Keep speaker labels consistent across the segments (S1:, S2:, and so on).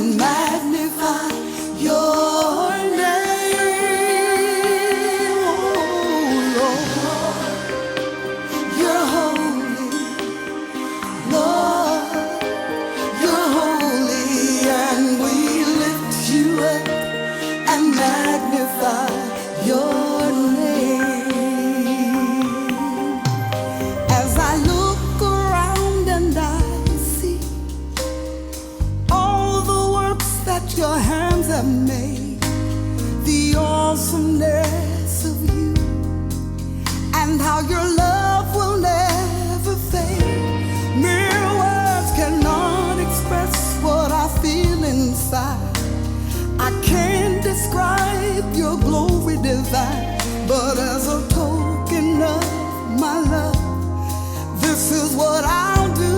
S1: and magnify your name. Oh, Lord, you're holy. Lord, you're holy, and we lift you up and magnify your name. As I look around and I see all the works that your hands have made, the awesomeness of you, and how your love will never fade. Mere words cannot express what I feel inside. I can't describe your glory divine, but as a token of my love, this is what I'll do.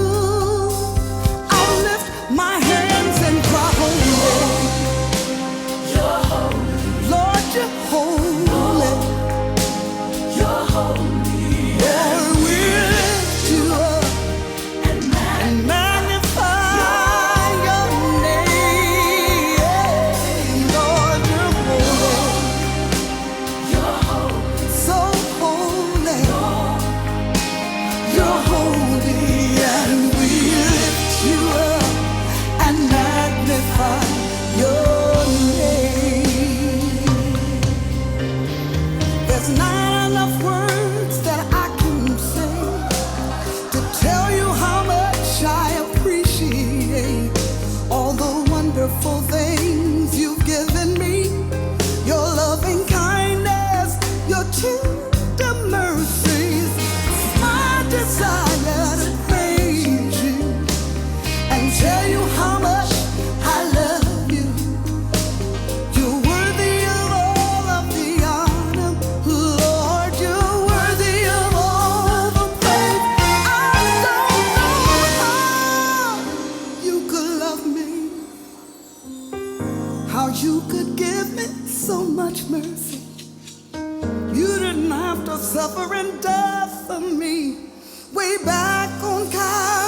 S1: I'll lift my hands and cry, holy. You're holy. Lord, you're holy. You're holy. Lord, we lift you up and magnify your name. Lord, you're holy. You're holy. So holy. You're holy, and we lift you up and magnify your name. There's not enough words that I can say to tell you how much I appreciate all the wonderful things you've given me. Your loving kindness, your tender mercies. It's my desire to praise you and tell you how much I love you. You're worthy of all of the honor, Lord. You're worthy of all the praise. I don't know how you could love me, how you could give me so much mercy. You didn't have to suffer and die for me. Way back on Calvary.